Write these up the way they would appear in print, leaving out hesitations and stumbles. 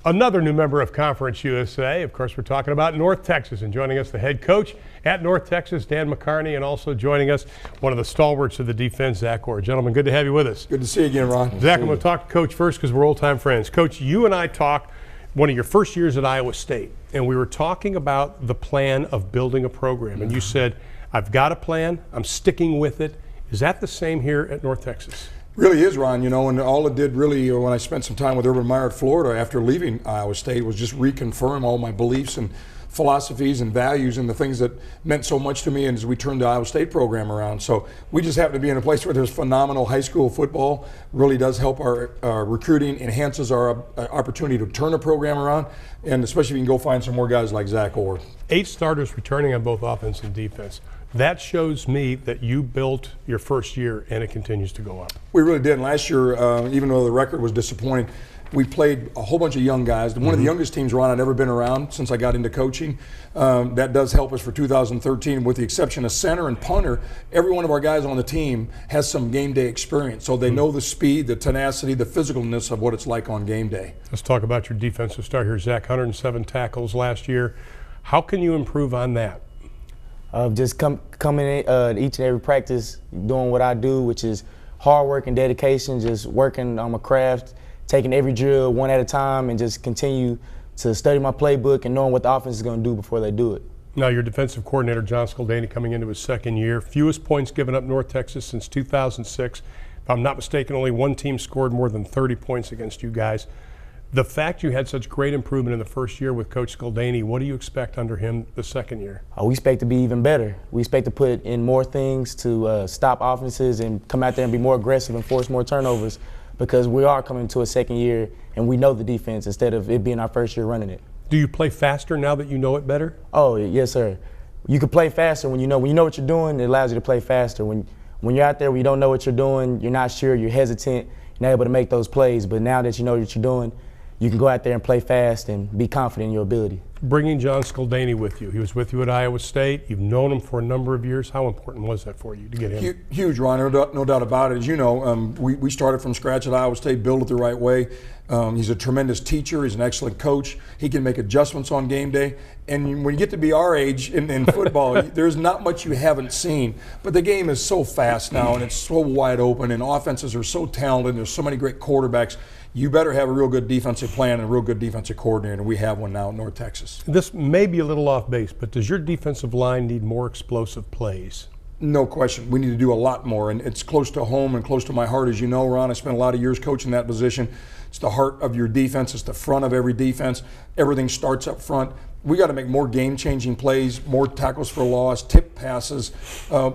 Another new member of Conference USA. Of course, we're talking about North Texas, and joining us, the head coach at North Texas, Dan McCarney, and also joining us, one of the stalwarts of the defense, Zach Orr. Gentlemen, good to have you with us. Good to see you again, Ron. Zach, I'm going to talk to Coach first because we're old-time friends. Coach, you and I talked one of your first years at Iowa State, and we were talking about the plan of building a program, and you said, I've got a plan, I'm sticking with it. Is that the same here at North Texas? Really is, Ron, you know, and all it did really when I spent some time with Urban Meyer at Florida after leaving Iowa State was just reconfirm all my beliefs and philosophies and values and the things that meant so much to me, and as we turned the Iowa State program around. So we just happen to be in a place where there's phenomenal high school football, really does help our recruiting, enhances our opportunity to turn a program around, and especially if you can go find some more guys like Zach Orr. 8 starters returning on both offense and defense. That shows me that you built your first year and it continues to go up. We really did. And last year, even though the record was disappointing, we played a whole bunch of young guys. One of the youngest teams, Ron, I've ever been around since I got into coaching. That does help us for 2013. With the exception of center and punter, every one of our guys on the team has some game day experience. So they know the speed, the tenacity, the physicalness of what it's like on game day. Let's talk about your defensive start here, Zach. 107 tackles last year. How can you improve on that? Just coming in each and every practice, doing what I do, which is hard work and dedication, just working on my craft, taking every drill one at a time, and just continue to study my playbook and knowing what the offense is going to do before they do it. Now, your defensive coordinator, John Scaldani, coming into his second year, fewest points given up North Texas since 2006. If I'm not mistaken, only one team scored more than 30 points against you guys. The fact you had such great improvement in the first year with Coach Scaldani, what do you expect under him the second year? We expect to be even better. We expect to put in more things to stop offenses and come out there and be more aggressive and force more turnovers, because we are coming to a second year and we know the defense instead of it being our first year running it. Do you play faster now that you know it better? Oh, yes, sir. You can play faster when you know what you're doing. It allows you to play faster. When you're out there, when you don't know what you're doing, you're not sure, you're hesitant, you're not able to make those plays. But now that you know what you're doing, you can go out there and play fast and be confident in your ability. Bringing John Scaldani with you, he was with you at Iowa State. You've known him for a number of years. How important was that for you to get him? Huge, Ron, no doubt about it. As you know, we started from scratch at Iowa State, built it the right way. He's a tremendous teacher. He's an excellent coach. He can make adjustments on game day. And when you get to be our age in football, there's not much you haven't seen. But the game is so fast now, and it's so wide open, and offenses are so talented, and there's so many great quarterbacks. You better have a real good defensive plan and a real good defensive coordinator, and we have one now at North Texas. This may be a little off base, but does your defensive line need more explosive plays? No question. We need to do a lot more, and it's close to home and close to my heart. As you know, Ron, I spent a lot of years coaching that position. It's the heart of your defense. It's the front of every defense. Everything starts up front. We got to make more game-changing plays, more tackles for loss, tip passes.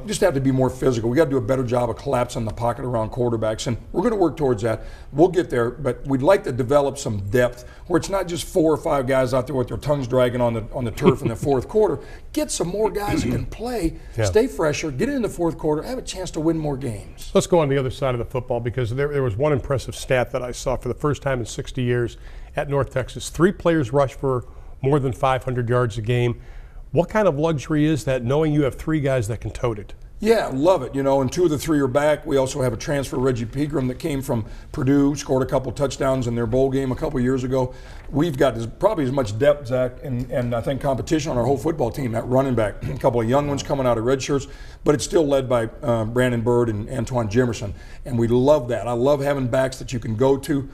Just have to be more physical. We got to do a better job of collapsing the pocket around quarterbacks, and we're going to work towards that. We'll get there, but we'd like to develop some depth where it's not just 4 or 5 guys out there with their tongues dragging on the turf in the fourth quarter. Get some more guys who can play, stay fresher, get in the fourth quarter, have a chance to win more games. Let's go on the other side of the football, because there was one impressive stat that I saw for the first time in 60 years at North Texas. 3 players rushed for more than 500 yards a game. What kind of luxury is that, knowing you have 3 guys that can tote it? Yeah, love it. You know, and 2 of the 3 are back. We also have a transfer, Reggie Pegram, that came from Purdue, scored a couple touchdowns in their bowl game a couple years ago. We've got probably as much depth, Zach, and I think competition on our whole football team at running back. A couple of young ones coming out of red shirts, but it's still led by Brandon Bird and Antoine Jimerson, and we love that. I love having backs that you can go to,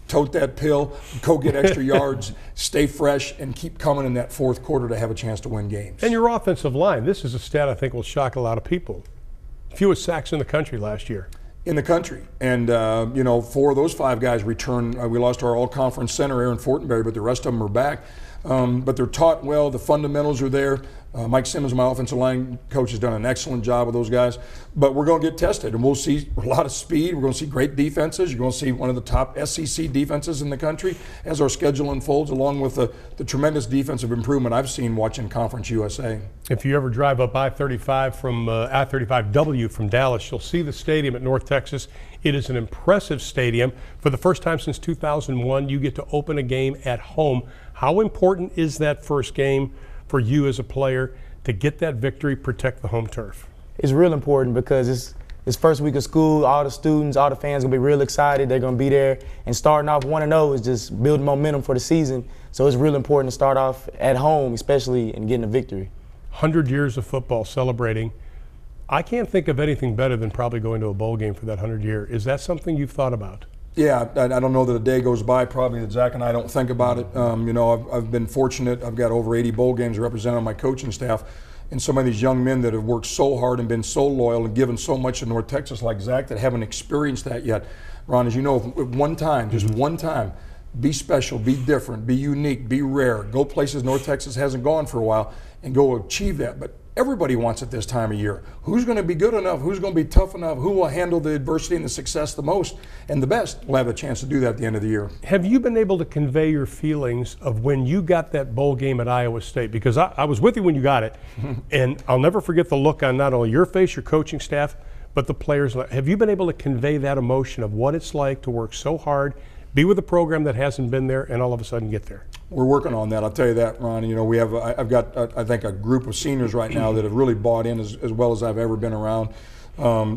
tote that pill, go get extra yards, stay fresh, and keep coming in that fourth quarter to have a chance to win games. And your offensive line, this is a stat I think will shock a lot of people. Fewest sacks in the country last year. In the country. And, you know, 4 of those 5 guys returned. We lost our all-conference center, Aaron Fortenberry, but the rest of them are back. But they're taught well. The fundamentals are there. Mike Simmons, my offensive line coach, has done an excellent job with those guys. But we're going to get tested, and we'll see a lot of speed. We're going to see great defenses. You're going to see one of the top SEC defenses in the country as our schedule unfolds, along with the tremendous defensive improvement I've seen watching Conference USA. If you ever drive up I-35 from I-35W from Dallas, you'll see the stadium at North Texas. It is an impressive stadium. For the first time since 2001, you get to open a game at home. How important is that first game for you as a player to get that victory, protect the home turf? It's real important because this first week of school, all the students, all the fans gonna be real excited. They're gonna be there, and starting off 1-0 is just building momentum for the season. So it's real important to start off at home, especially, and getting a victory. 100 years of football celebrating. I can't think of anything better than probably going to a bowl game for that 100 year. Is that something you've thought about? Yeah, I don't know that a day goes by probably that Zach and I don't think about it. You know, I've been fortunate. I've got over 80 bowl games represented on my coaching staff. And some of these young men that have worked so hard and been so loyal and given so much to North Texas like Zach that haven't experienced that yet. Ron, as you know, one time, just one time, be special, be different, be unique, be rare. Go places North Texas hasn't gone for a while and go achieve that. But everybody wants it this time of year. Who's going to be good enough? Who's going to be tough enough? Who will handle the adversity and the success the most and the best will have a chance to do that at the end of the year. Have you been able to convey your feelings of when you got that bowl game at Iowa State? Because I was with you when you got it, and I'll never forget the look on not only your face, your coaching staff, but the players. Have you been able to convey that emotion of what it's like to work so hard, be with a program that hasn't been there, and all of a sudden get there? We're working on that. I'll tell you that, Ron. You know, we have. I've got. I think a group of seniors right now that have really bought in as well as I've ever been around.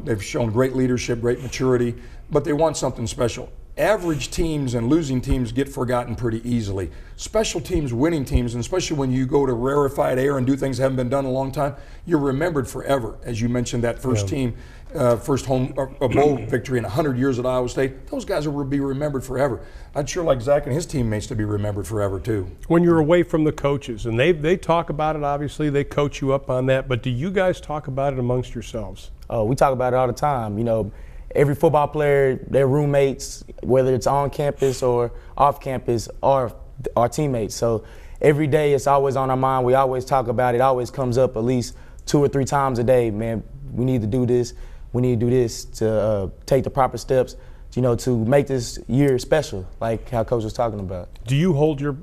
They've shown great leadership, great maturity, but they want something special. Average teams and losing teams get forgotten pretty easily. Special teams, winning teams, and especially when you go to rarefied air and do things that haven't been done in a long time, you're remembered forever. As you mentioned, that first team, first home bowl victory in 100 years at Iowa State, those guys will be remembered forever. I'd sure like Zach and his teammates to be remembered forever too. When you're away from the coaches, and they talk about it, obviously, they coach you up on that, but do you guys talk about it amongst yourselves? Oh, we talk about it all the time. You know, every football player, their roommates, whether it's on campus or off campus, are our teammates. So every day it's always on our mind. We always talk about it. It always comes up at least 2 or 3 times a day. Man, we need to do this. We need to do this to take the proper steps, you know, to make this year special, like how Coach was talking about. Do you hold your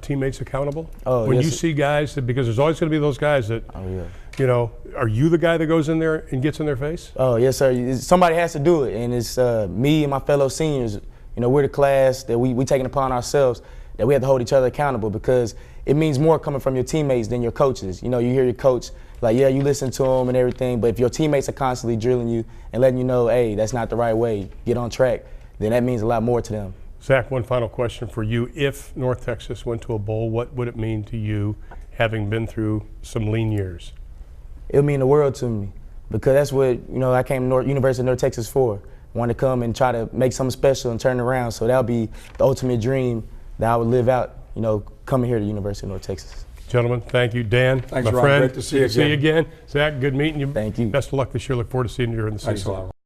teammates accountable? Oh, when yes, you see guys, because there's always going to be those guys that, oh, yeah. you know, are you the guy that goes in there and gets in their face? Oh, yes, sir. Somebody has to do it, and it's me and my fellow seniors. You know, we're the class that we taking upon ourselves that we have to hold each other accountable, because it means more coming from your teammates than your coaches. You know, you hear your coach, like, yeah, you listen to him and everything, but if your teammates are constantly drilling you and letting you know, hey, that's not the right way, get on track, then that means a lot more to them. Zach, one final question for you. If North Texas went to a bowl, what would it mean to you, having been through some lean years? It would mean the world to me, because that's what, you know, I came to University of North Texas for. I wanted to come and try to make something special and turn it around. So that would be the ultimate dream that I would live out, you know, coming here to University of North Texas. Gentlemen, thank you. Dan, thanks, my Ron. friend. Great to see you again. See you again. Zach, good meeting you. Thank you. Best of luck this year. Look forward to seeing you during the season. Thanks a lot.